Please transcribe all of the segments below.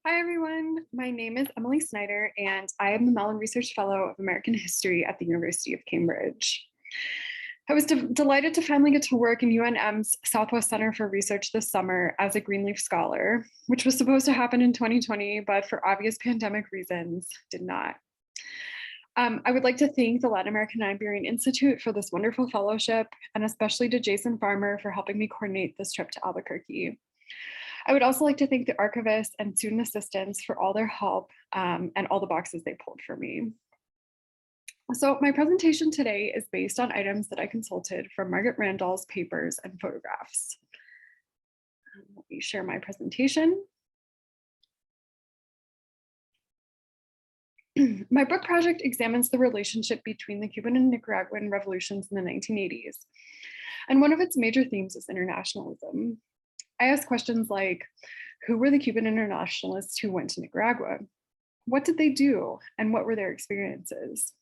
Hi, everyone. My name is Emily Snyder, and I am the Mellon Research Fellow of American History at the University of Cambridge. I was delighted to finally get to work in UNM's Southwest Center for Research this summer as a Greenleaf Scholar, which was supposed to happen in 2020, but for obvious pandemic reasons, did not. I would like to thank the Latin American and Iberian Institute for this wonderful fellowship, and especially to Jason Farmer for helping me coordinate this trip to Albuquerque. I would also like to thank the archivists and student assistants for all their help and all the boxes they pulled for me. So my presentation today is based on items that I consulted from Margaret Randall's papers and photographs. Let me share my presentation. My book project examines the relationship between the Cuban and Nicaraguan revolutions in the 1980s. And one of its major themes is internationalism. I asked questions like, who were the Cuban internationalists who went to Nicaragua? What did they do, and what were their experiences?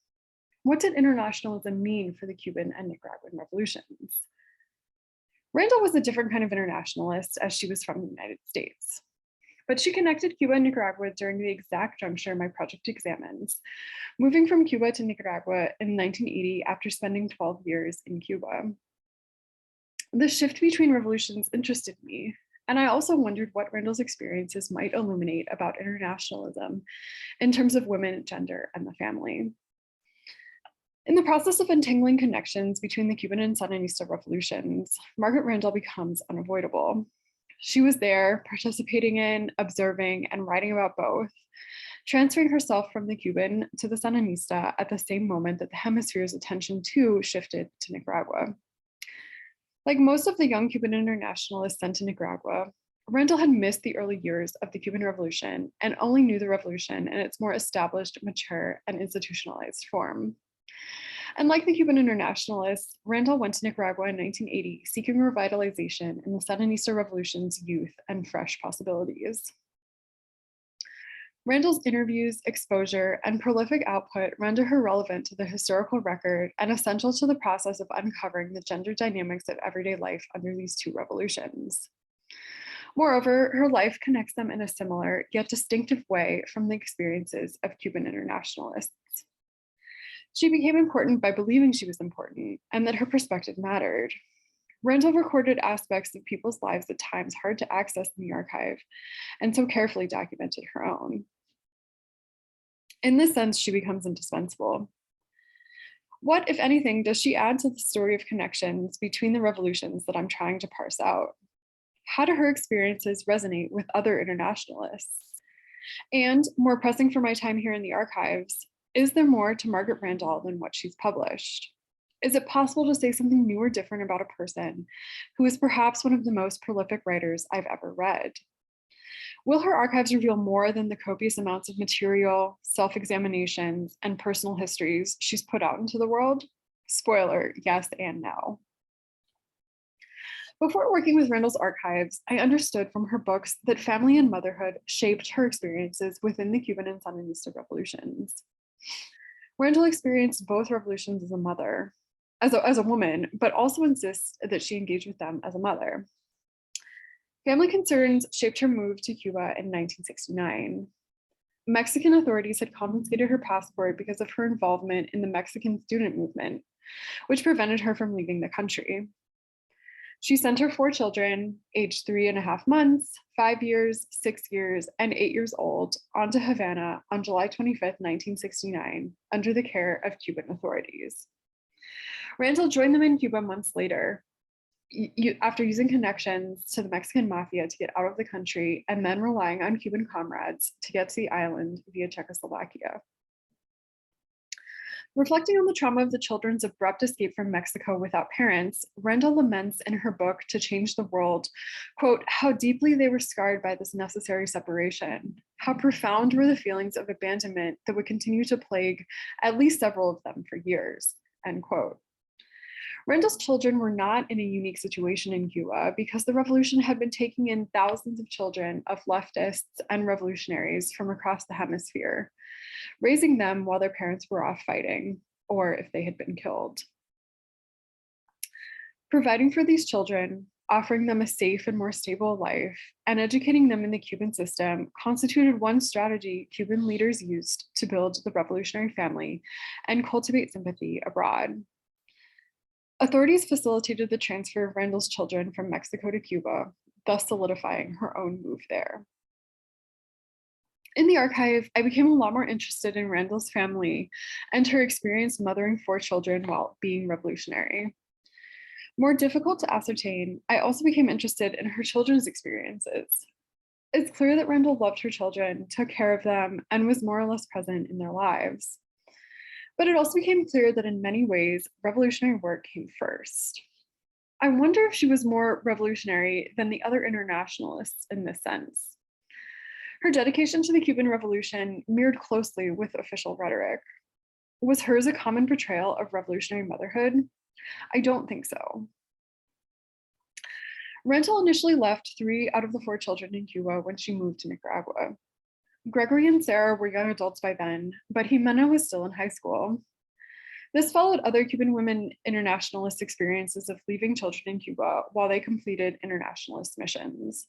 What did internationalism mean for the Cuban and Nicaraguan revolutions? Randall was a different kind of internationalist, as she was from the United States. But she connected Cuba and Nicaragua during the exact juncture my project examines, moving from Cuba to Nicaragua in 1980 after spending 12 years in Cuba. The shift between revolutions interested me, and I also wondered what Randall's experiences might illuminate about internationalism in terms of women, gender, and the family. In the process of untangling connections between the Cuban and Sandinista revolutions, Margaret Randall becomes unavoidable. She was there, participating in, observing, and writing about both, transferring herself from the Cuban to the Sandinista at the same moment that the hemisphere's attention too shifted to Nicaragua. Like most of the young Cuban internationalists sent to Nicaragua, Randall had missed the early years of the Cuban Revolution and only knew the revolution in its more established, mature, and institutionalized form. And like the Cuban internationalists, Randall went to Nicaragua in 1980, seeking revitalization in the Sandinista Revolution's youth and fresh possibilities. Randall's interviews, exposure, and prolific output render her relevant to the historical record and essential to the process of uncovering the gender dynamics of everyday life under these two revolutions. Moreover, her life connects them in a similar yet distinctive way from the experiences of Cuban internationalists. She became important by believing she was important and that her perspective mattered. Randall recorded aspects of people's lives at times hard to access in the archive, and so carefully documented her own. In this sense, she becomes indispensable. What, if anything, does she add to the story of connections between the revolutions that I'm trying to parse out? How do her experiences resonate with other internationalists? And more pressing for my time here in the archives, is there more to Margaret Randall than what she's published? Is it possible to say something new or different about a person who is perhaps one of the most prolific writers I've ever read? Will her archives reveal more than the copious amounts of material, self-examinations, and personal histories she's put out into the world? Spoiler, yes and no. Before working with Randall's archives, I understood from her books that family and motherhood shaped her experiences within the Cuban and Sandinista revolutions. Randall experienced both revolutions as a mother, as a woman, but also insists that she engaged with them as a mother. Family concerns shaped her move to Cuba in 1969. Mexican authorities had confiscated her passport because of her involvement in the Mexican student movement, which prevented her from leaving the country. She sent her 4 children, aged 3.5 months, 5 years, 6 years, and 8 years old, onto Havana on July 25th, 1969, under the care of Cuban authorities. Randall joined them in Cuba months later, after using connections to the Mexican mafia to get out of the country and then relying on Cuban comrades to get to the island via Czechoslovakia. Reflecting on the trauma of the children's abrupt escape from Mexico without parents, Randall laments in her book To Change the World, quote, how deeply they were scarred by this necessary separation, how profound were the feelings of abandonment that would continue to plague at least several of them for years, end quote. Randall's children were not in a unique situation in Cuba because the revolution had been taking in thousands of children of leftists and revolutionaries from across the hemisphere, raising them while their parents were off fighting, or if they had been killed. Providing for these children, offering them a safe and more stable life, and educating them in the Cuban system constituted one strategy Cuban leaders used to build the revolutionary family and cultivate sympathy abroad. Authorities facilitated the transfer of Randall's children from Mexico to Cuba, thus solidifying her own move there. In the archive, I became a lot more interested in Randall's family and her experience mothering 4 children while being revolutionary. More difficult to ascertain, I also became interested in her children's experiences. It's clear that Randall loved her children, took care of them, and was more or less present in their lives. But it also became clear that in many ways, revolutionary work came first. I wonder if she was more revolutionary than the other internationalists in this sense. Her dedication to the Cuban Revolution mirrored closely with official rhetoric. Was hers a common portrayal of revolutionary motherhood? I don't think so. Randall initially left 3 out of the 4 children in Cuba when she moved to Nicaragua. Gregory and Sarah were young adults by then, but Jimena was still in high school. This followed other Cuban women internationalist experiences of leaving children in Cuba while they completed internationalist missions.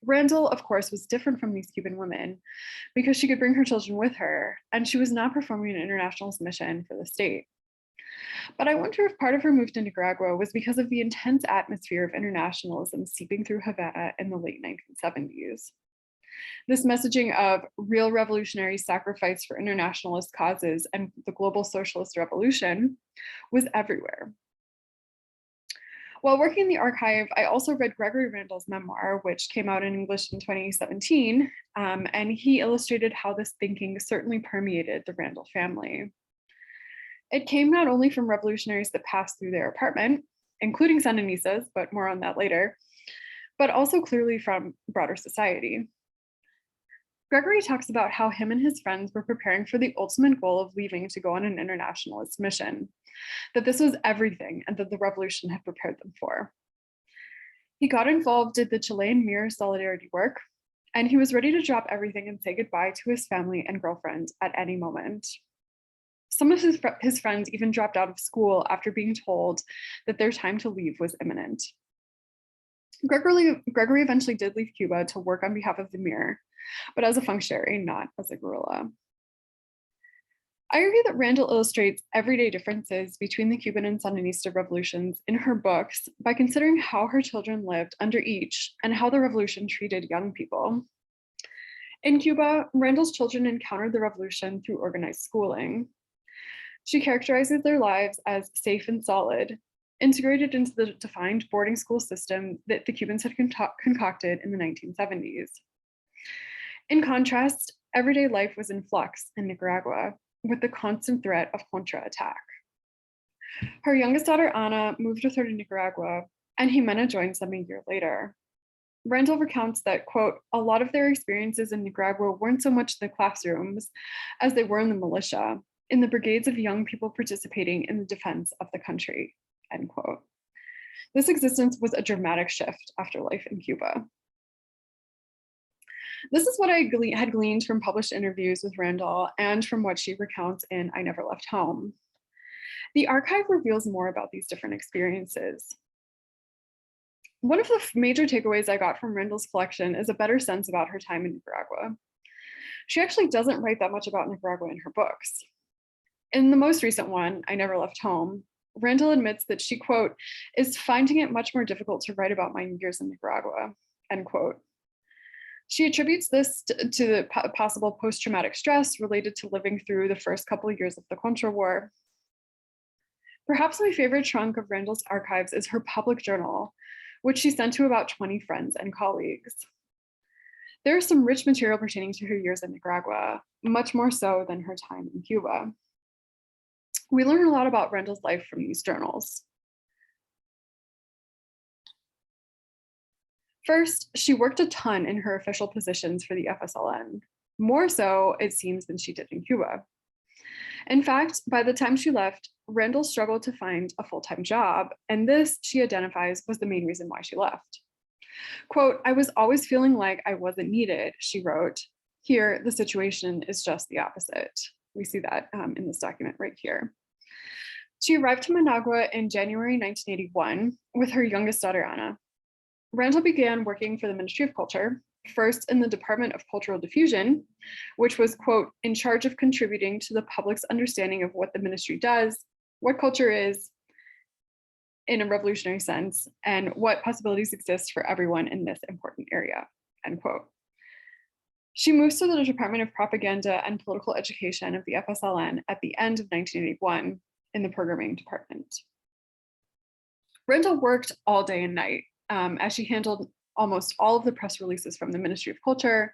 Randall, of course, was different from these Cuban women because she could bring her children with her, and she was not performing an internationalist mission for the state. But I wonder if part of her move to Nicaragua was because of the intense atmosphere of internationalism seeping through Havana in the late 1970s. This messaging of real revolutionary sacrifice for internationalist causes and the global socialist revolution was everywhere. While working in the archive, I also read Gregory Randall's memoir, which came out in English in 2017, and he illustrated how this thinking certainly permeated the Randall family. It came not only from revolutionaries that passed through their apartment, including Sandinistas, but more on that later, but also clearly from broader society. Gregory talks about how him and his friends were preparing for the ultimate goal of leaving to go on an internationalist mission, that this was everything and that the revolution had prepared them for. He got involved, did the Chilean Mirror solidarity work, and he was ready to drop everything and say goodbye to his family and girlfriend at any moment. Some of his friends even dropped out of school after being told that their time to leave was imminent. Gregory eventually did leave Cuba to work on behalf of the Mirror, but as a functionary, not as a guerrilla. I argue that Randall illustrates everyday differences between the Cuban and Sandinista revolutions in her books by considering how her children lived under each and how the revolution treated young people. In Cuba, Randall's children encountered the revolution through organized schooling. She characterizes their lives as safe and solid, integrated into the defined boarding school system that the Cubans had concocted in the 1970s. In contrast, everyday life was in flux in Nicaragua, with the constant threat of counterattack. Her youngest daughter, Ana, moved with her to Nicaragua, and Jimena joins them a year later. Randall recounts that, quote, a lot of their experiences in Nicaragua weren't so much the classrooms as they were in the militia, in the brigades of young people participating in the defense of the country, end quote. This existence was a dramatic shift after life in Cuba. This is what I had gleaned from published interviews with Randall and from what she recounts in I Never Left Home. The archive reveals more about these different experiences. One of the major takeaways I got from Randall's collection is a better sense about her time in Nicaragua. She actually doesn't write that much about Nicaragua in her books. In the most recent one, I Never Left Home, Randall admits that she, quote, is finding it much more difficult to write about my years in Nicaragua, end quote. She attributes this to the possible post-traumatic stress related to living through the first couple of years of the Contra War. Perhaps my favorite chunk of Randall's archives is her public journal, which she sent to about 20 friends and colleagues. There is some rich material pertaining to her years in Nicaragua, much more so than her time in Cuba. We learn a lot about Randall's life from these journals. First, she worked a ton in her official positions for the FSLN, more so, it seems, than she did in Cuba. In fact, by the time she left, Randall struggled to find a full-time job, and this, she identifies, was the main reason why she left. Quote, I was always feeling like I wasn't needed, she wrote. Here, the situation is just the opposite. We see that in this document right here. She arrived to Managua in January 1981 with her youngest daughter, Ana. Randall began working for the Ministry of Culture, first in the Department of Cultural Diffusion, which was, quote, in charge of contributing to the public's understanding of what the ministry does, what culture is in a revolutionary sense, and what possibilities exist for everyone in this important area, end quote. She moves to the Department of Propaganda and Political Education of the FSLN at the end of 1981 in the programming department. Randall worked all day and night as she handled almost all of the press releases from the Ministry of Culture.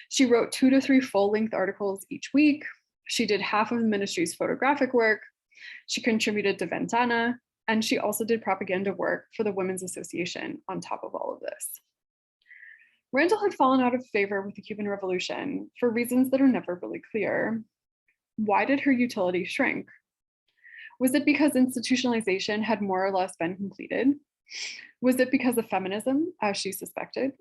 She wrote 2 to 3 full-length articles each week. She did half of the ministry's photographic work. She contributed to Ventana, and she also did propaganda work for the Women's Association on top of all of this. Randall had fallen out of favor with the Cuban Revolution for reasons that are never really clear. Why did her utility shrink? Was it because institutionalization had more or less been completed? Was it because of feminism, as she suspected?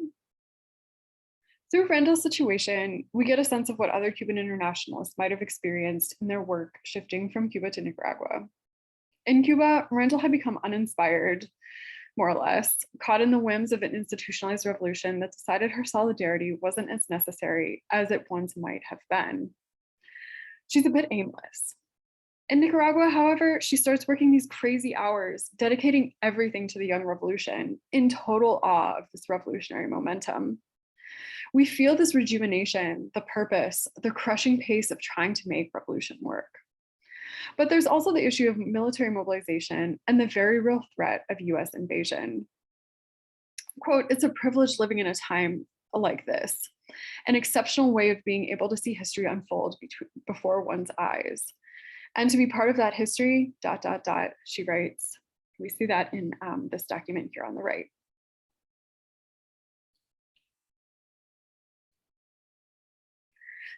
Through Randall's situation, we get a sense of what other Cuban internationalists might have experienced in their work shifting from Cuba to Nicaragua. In Cuba, Randall had become uninspired, more or less, caught in the whims of an institutionalized revolution that decided her solidarity wasn't as necessary as it once might have been. She's a bit aimless. In Nicaragua, however, she starts working these crazy hours, dedicating everything to the young revolution, in total awe of this revolutionary momentum. We feel this rejuvenation, the purpose, the crushing pace of trying to make revolution work. But there's also the issue of military mobilization and the very real threat of US invasion. Quote, it's a privilege living in a time like this, an exceptional way of being able to see history unfold before one's eyes. And to be part of that history, ... she writes. We see that in this document here on the right.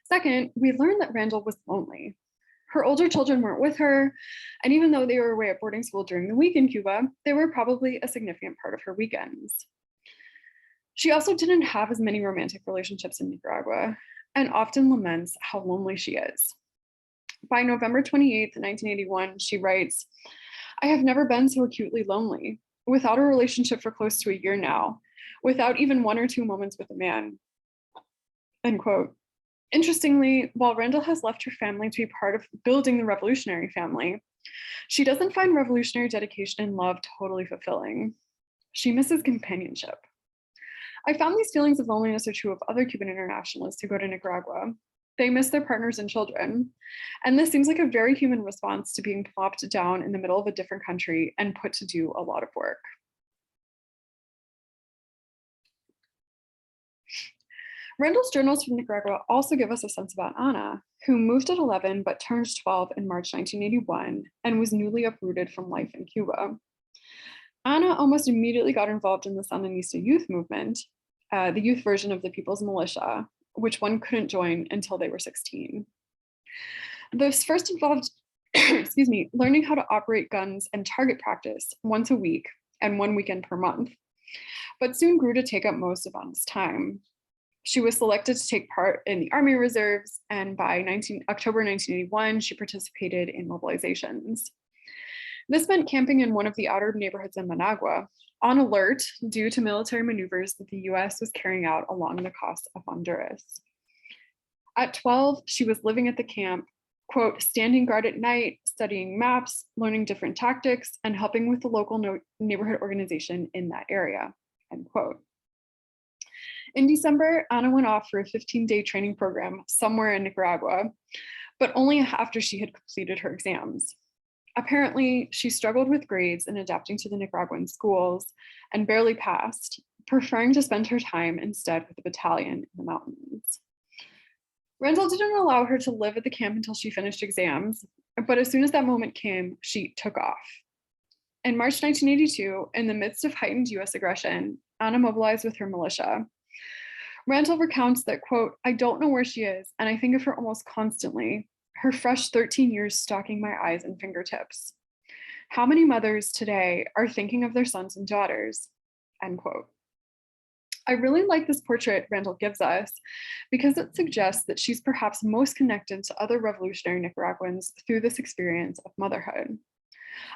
Second, we learned that Randall was lonely. Her older children weren't with her, and even though they were away at boarding school during the week in Cuba, they were probably a significant part of her weekends. She also didn't have as many romantic relationships in Nicaragua, and often laments how lonely she is. By November 28th, 1981, she writes, I have never been so acutely lonely, without a relationship for close to a year now, without even 1 or 2 moments with a man, end quote. Interestingly, while Randall has left her family to be part of building the revolutionary family, she doesn't find revolutionary dedication and love totally fulfilling. She misses companionship. I found these feelings of loneliness are true of other Cuban internationalists who go to Nicaragua. They miss their partners and children. And this seems like a very human response to being plopped down in the middle of a different country and put to do a lot of work. Randall's journals from Nicaragua also give us a sense about Ana, who moved at 11 but turned 12 in March 1981 and was newly uprooted from life in Cuba. Ana almost immediately got involved in the Sandinista youth movement, the youth version of the People's Militia, which one couldn't join until they were 16. This first involved, learning how to operate guns and target practice once a week and 1 weekend per month, but soon grew to take up most of Ana's time. She was selected to take part in the Army Reserves, and by October 1981, she participated in mobilizations. This meant camping in one of the outer neighborhoods in Managua, on alert due to military maneuvers that the US was carrying out along the coast of Honduras. At 12, she was living at the camp, quote, standing guard at night, studying maps, learning different tactics, and helping with the local neighborhood organization in that area, end quote. In December, Ana went off for a 15-day training program somewhere in Nicaragua, but only after she had completed her exams. Apparently, she struggled with grades and adapting to the Nicaraguan schools and barely passed, preferring to spend her time instead with the battalion in the mountains. Randall didn't allow her to live at the camp until she finished exams, but as soon as that moment came, she took off. In March 1982, in the midst of heightened US aggression, Ana mobilized with her militia. Randall recounts that, quote, I don't know where she is, and I think of her almost constantly, her fresh 13 years stalking my eyes and fingertips. How many mothers today are thinking of their sons and daughters, end quote. I really like this portrait Randall gives us because it suggests that she's perhaps most connected to other revolutionary Nicaraguans through this experience of motherhood,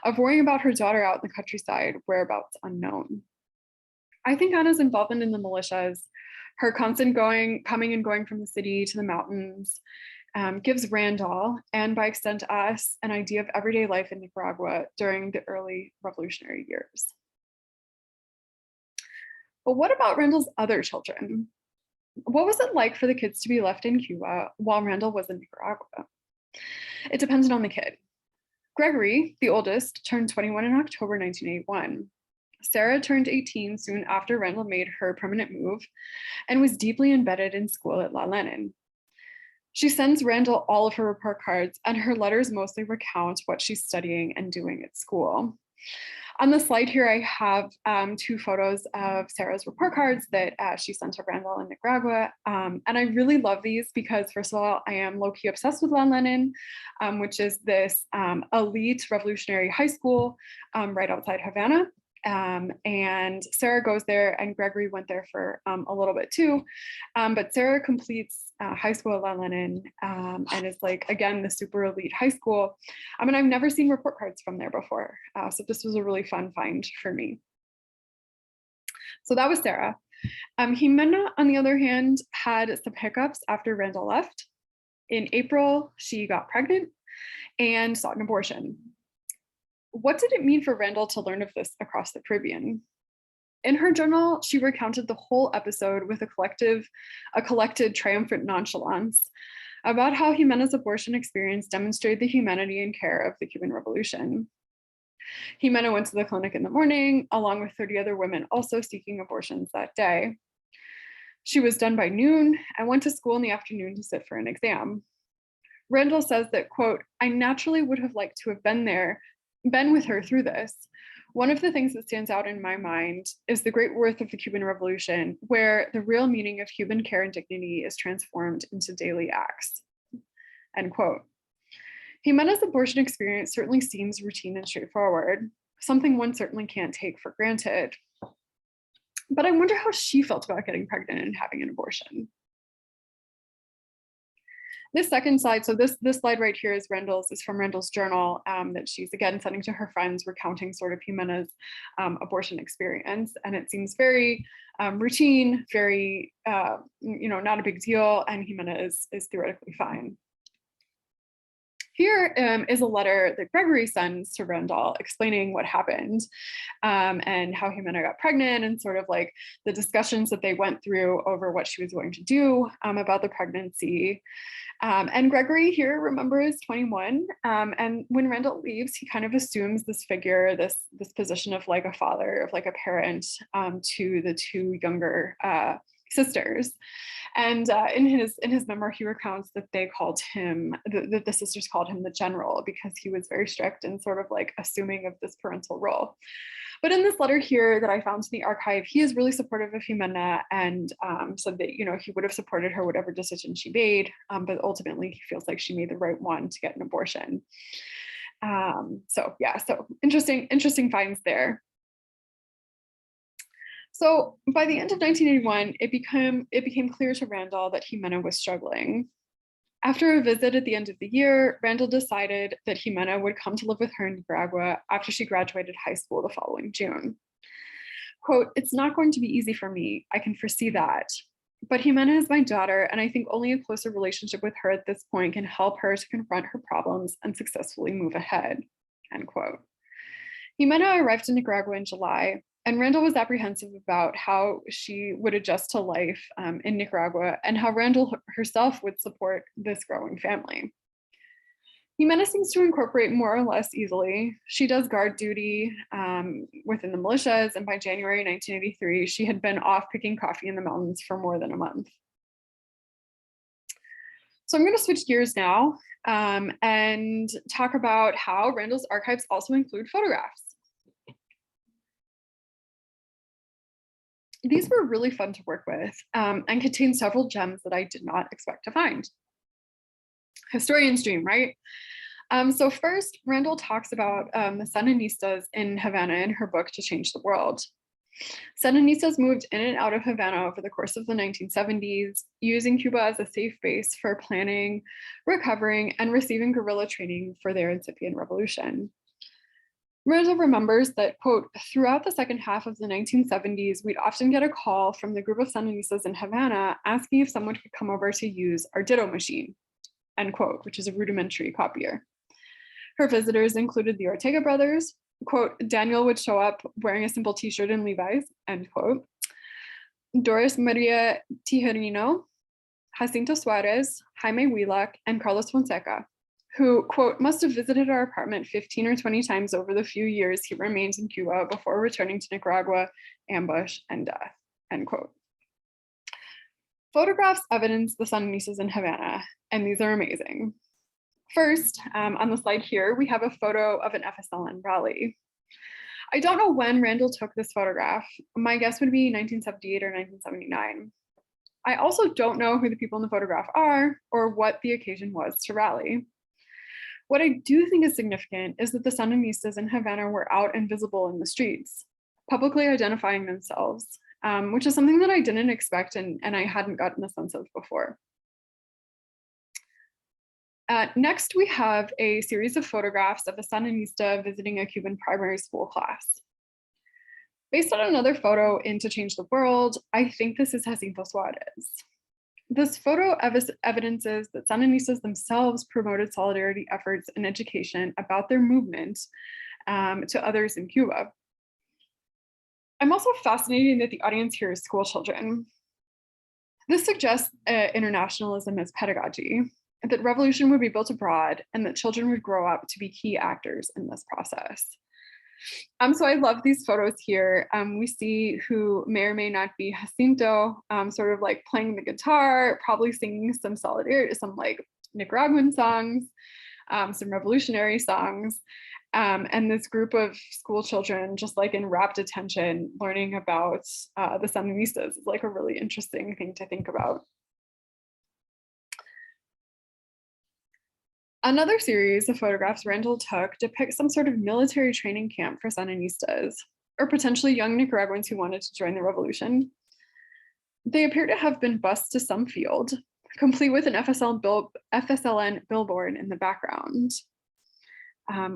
of worrying about her daughter out in the countryside, whereabouts unknown. I think Anna's involvement in the militias, her constant coming and going from the city to the mountains, gives Randall, and by extent us, an idea of everyday life in Nicaragua during the early revolutionary years. But what about Randall's other children? What was it like for the kids to be left in Cuba while Randall was in Nicaragua? It depended on the kid. Gregory, the oldest, turned 21 in October 1981. Sarah turned 18 soon after Randall made her permanent move and was deeply embedded in school at La Lenin. She sends Randall all of her report cards, and her letters mostly recount what she's studying and doing at school. On the slide here, I have 2 photos of Sarah's report cards that she sent to Randall in Nicaragua. And I really love these because, first of all, I am low-key obsessed with La Lenin, which is this elite revolutionary high school right outside Havana. And Sarah goes there, and Gregory went there for a little bit too. But Sarah completes high school at La Lenin and is like, again, the super elite high school. I mean, I've never seen report cards from there before. So this was a really fun find for me. So that was Sarah. Jimena, on the other hand, had some hiccups after Randall left. In April, she got pregnant and sought an abortion. What did it mean for Randall to learn of this across the Caribbean? In her journal, she recounted the whole episode with a collected triumphant nonchalance about how Jimena's abortion experience demonstrated the humanity and care of the Cuban Revolution. Jimena went to the clinic in the morning, along with 30 other women also seeking abortions that day. She was done by noon and went to school in the afternoon to sit for an exam. Randall says that, quote, "I naturally would have liked to have been with her through this. One of the things that stands out in my mind is the great worth of the Cuban Revolution, where the real meaning of human care and dignity is transformed into daily acts," end quote. Jimena's abortion experience certainly seems routine and straightforward, something one certainly can't take for granted. But I wonder how she felt about getting pregnant and having an abortion. This second slide, so this slide right here is from Randall's journal that she's again sending to her friends, recounting sort of Jimena's abortion experience. And it seems very routine, very, not a big deal, and Jimena is theoretically fine. Here is a letter that Gregory sends to Randall explaining what happened and how Jimena got pregnant and sort of like the discussions that they went through over what she was going to do about the pregnancy. And Gregory here, remember, is 21. And when Randall leaves, he kind of assumes this figure, this position of like a father, of like a parent to the 2 younger sisters. And in his memoir, he recounts that they called him, that the sisters called him the general, because he was very strict and sort of like assuming of this parental role. But in this letter here that I found in the archive, he is really supportive of Jimena and said that, he would have supported her whatever decision she made, but ultimately he feels like she made the right one to get an abortion. So interesting finds there. So by the end of 1981, it became clear to Randall that Jimena was struggling. After a visit at the end of the year, Randall decided that Jimena would come to live with her in Nicaragua after she graduated high school the following June. Quote, "It's not going to be easy for me. I can foresee that. But Jimena is my daughter, and I think only a closer relationship with her at this point can help her to confront her problems and successfully move ahead," end quote. Jimena arrived in Nicaragua in July, and Randall was apprehensive about how she would adjust to life in Nicaragua and how Randall herself would support this growing family. Jimena seems to incorporate more or less easily. She does guard duty within the militias, and by January 1983, she had been off picking coffee in the mountains for more than a month. So I'm going to switch gears now and talk about how Randall's archives also include photographs. These were really fun to work with and contain several gems that I did not expect to find. Historian's dream, right? So first, Randall talks about the Sandinistas in Havana in her book To Change the World. Sandinistas moved in and out of Havana over the course of the 1970s, using Cuba as a safe base for planning, recovering, and receiving guerrilla training for their incipient revolution. Randall remembers that, quote, throughout the second half of the 1970s, we'd often get a call from the group of Sandinistas in Havana asking if someone could come over to use our ditto machine, end quote, which is a rudimentary copier. Her visitors included the Ortega brothers, quote, Daniel would show up wearing a simple t-shirt and Levi's, end quote. Doris Maria Tijerino, Jacinto Suarez, Jaime Huilac, and Carlos Fonseca, who, quote, must have visited our apartment 15 or 20 times over the few years he remained in Cuba before returning to Nicaragua, ambush, and death, end quote. Photographs evidence the Sandinistas in Havana, and these are amazing. First, on the slide here, we have a photo of an FSLN rally. I don't know when Randall took this photograph. My guess would be 1978 or 1979. I also don't know who the people in the photograph are or what the occasion was to rally. What I do think is significant is that the Sandinistas in Havana were out and visible in the streets, publicly identifying themselves, which is something that I didn't expect and I hadn't gotten a sense of before. Next, we have a series of photographs of a Sandinista visiting a Cuban primary school class. Based on another photo in To Change the World, I think this is Jacinto Suarez. This photo evidences that Sandinistas themselves promoted solidarity efforts in education about their movement to others in Cuba. I'm also fascinated that the audience here is school children. This suggests internationalism as pedagogy, that revolution would be built abroad and that children would grow up to be key actors in this process. So I love these photos here. We see who may or may not be Jacinto, sort of like playing the guitar, probably singing some solidarity, some like Nicaraguan songs, some revolutionary songs, and this group of school children just like in rapt attention, learning about the Sandinistas is like a really interesting thing to think about. Another series of photographs Randall took depicts some sort of military training camp for Sandinistas, or potentially young Nicaraguans who wanted to join the revolution. They appear to have been bused to some field, complete with an FSLN billboard in the background.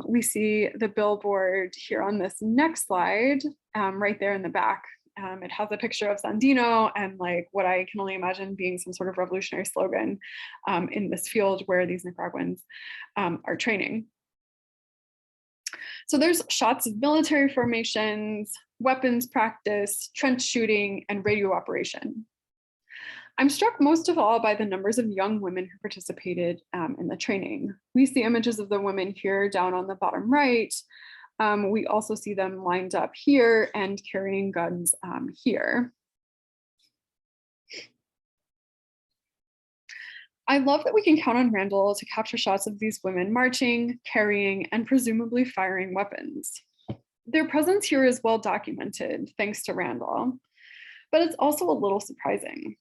We see the billboard here on this next slide, right there in the back. It has a picture of Sandino and like what I can only imagine being some sort of revolutionary slogan in this field where these Nicaraguans are training. So there's shots of military formations, weapons practice, trench shooting, and radio operation. I'm struck most of all by the numbers of young women who participated in the training. We see images of the women here down on the bottom right. We also see them lined up here and carrying guns here. I love that we can count on Randall to capture shots of these women marching, carrying, and presumably firing weapons. Their presence here is well documented, thanks to Randall, but it's also a little surprising.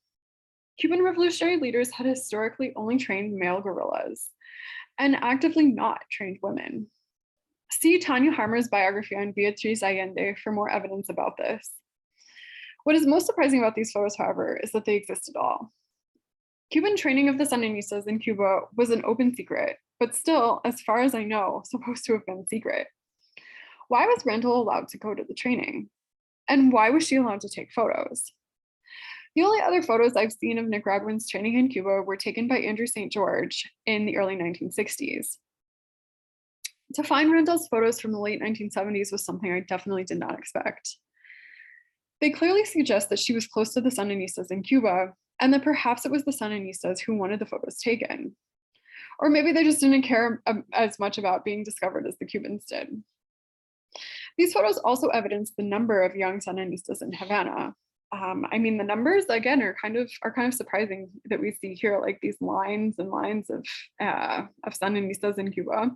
Cuban revolutionary leaders had historically only trained male guerrillas and actively not trained women. See Tanya Harmer's biography on Beatriz Allende for more evidence about this. What is most surprising about these photos, however, is that they exist at all. Cuban training of the Sandinistas in Cuba was an open secret, but still, as far as I know, supposed to have been secret. Why was Randall allowed to go to the training? And why was she allowed to take photos? The only other photos I've seen of Nicaraguans training in Cuba were taken by Andrew St. George in the early 1960s. To find Randall's photos from the late 1970s was something I definitely did not expect. They clearly suggest that she was close to the Sandinistas in Cuba, and that perhaps it was the Sandinistas who wanted the photos taken. Or maybe they just didn't care as much about being discovered as the Cubans did. These photos also evidence the number of young Sandinistas in Havana. I mean, the numbers again are kind of surprising that we see here, like these lines and lines of Sandinistas in Cuba.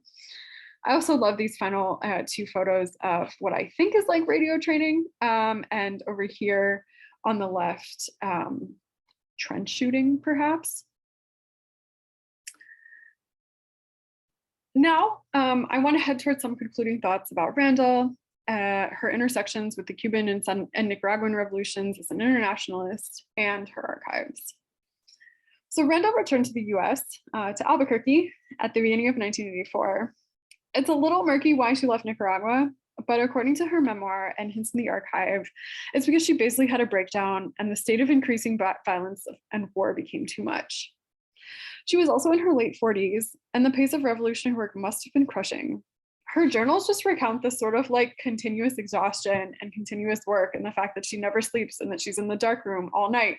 I also love these final two photos of what I think is like radio training, and over here on the left, trench shooting, perhaps. Now, I want to head towards some concluding thoughts about Randall, her intersections with the Cuban and Nicaraguan revolutions as an internationalist, and her archives. So Randall returned to the US, to Albuquerque at the beginning of 1984. It's a little murky why she left Nicaragua, but according to her memoir and hints in the archive, it's because she basically had a breakdown and the state of increasing violence and war became too much. She was also in her late 40s, and the pace of revolutionary work must have been crushing. Her journals just recount this sort of like continuous exhaustion and continuous work, and the fact that she never sleeps and that she's in the dark room all night,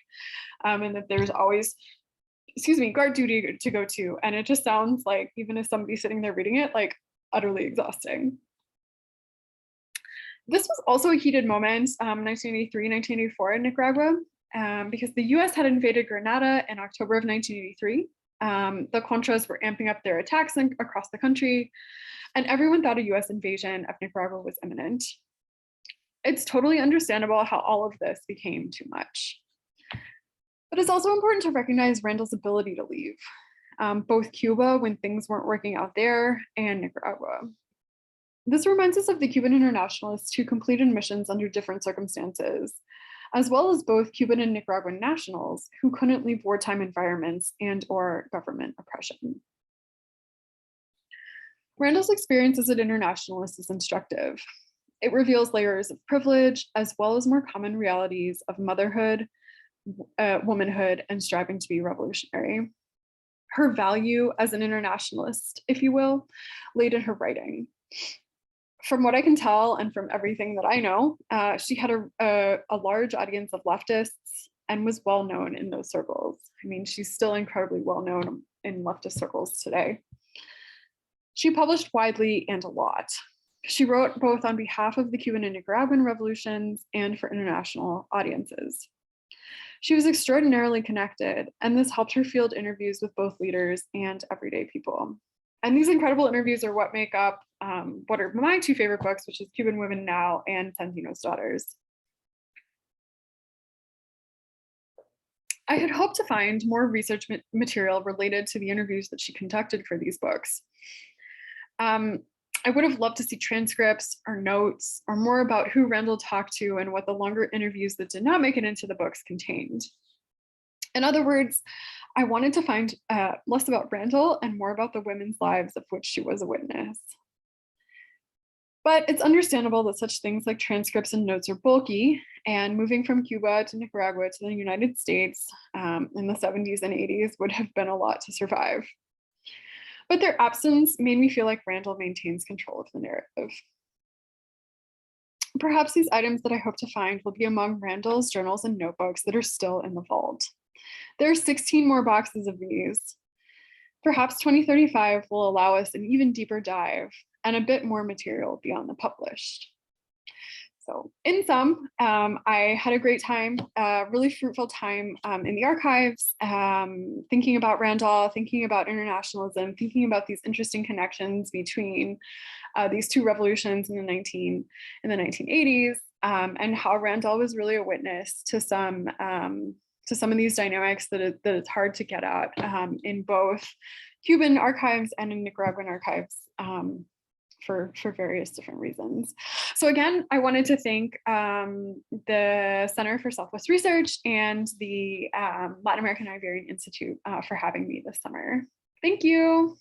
and that there's always, guard duty to go to. And it just sounds like, even as somebody sitting there reading it, like utterly exhausting. This was also a heated moment, 1983, 1984 in Nicaragua, because the US had invaded Grenada in October of 1983. The Contras were amping up their attacks across the country, and everyone thought a US invasion of Nicaragua was imminent. It's totally understandable how all of this became too much. But it's also important to recognize Randall's ability to leave, both Cuba when things weren't working out there and Nicaragua. This reminds us of the Cuban internationalists who completed missions under different circumstances, as well as both Cuban and Nicaraguan nationals who couldn't leave wartime environments and/or government oppression. Randall's experience as an internationalist is instructive. It reveals layers of privilege, as well as more common realities of motherhood, womanhood, and striving to be revolutionary. Her value as an internationalist, if you will, laid in her writing. From what I can tell, and from everything that I know, she had a large audience of leftists and was well known in those circles. I mean, she's still incredibly well known in leftist circles today. She published widely and a lot. She wrote both on behalf of the Cuban and Nicaraguan revolutions and for international audiences. She was extraordinarily connected, and this helped her field interviews with both leaders and everyday people. And these incredible interviews are what make up what are my two favorite books, which is Cuban Women Now and Sandino's Daughters. I had hoped to find more research material related to the interviews that she conducted for these books. I would have loved to see transcripts or notes or more about who Randall talked to and what the longer interviews that did not make it into the books contained. In other words, I wanted to find less about Randall and more about the women's lives of which she was a witness. But it's understandable that such things like transcripts and notes are bulky, and moving from Cuba to Nicaragua to the United States in the 70s and 80s would have been a lot to survive. But their absence made me feel like Randall maintains control of the narrative. Perhaps these items that I hope to find will be among Randall's journals and notebooks that are still in the vault. There are 16 more boxes of these. Perhaps 2035 will allow us an even deeper dive and a bit more material beyond the published. So in sum, I had a great time, really fruitful time in the archives, thinking about Randall, thinking about internationalism, thinking about these interesting connections between these two revolutions in the 1980s, and how Randall was really a witness to some of these dynamics that it's hard to get at in both Cuban archives and in Nicaraguan archives. For various different reasons. So again, I wanted to thank the Center for Southwest Research and the Latin American Iberian Institute for having me this summer. Thank you.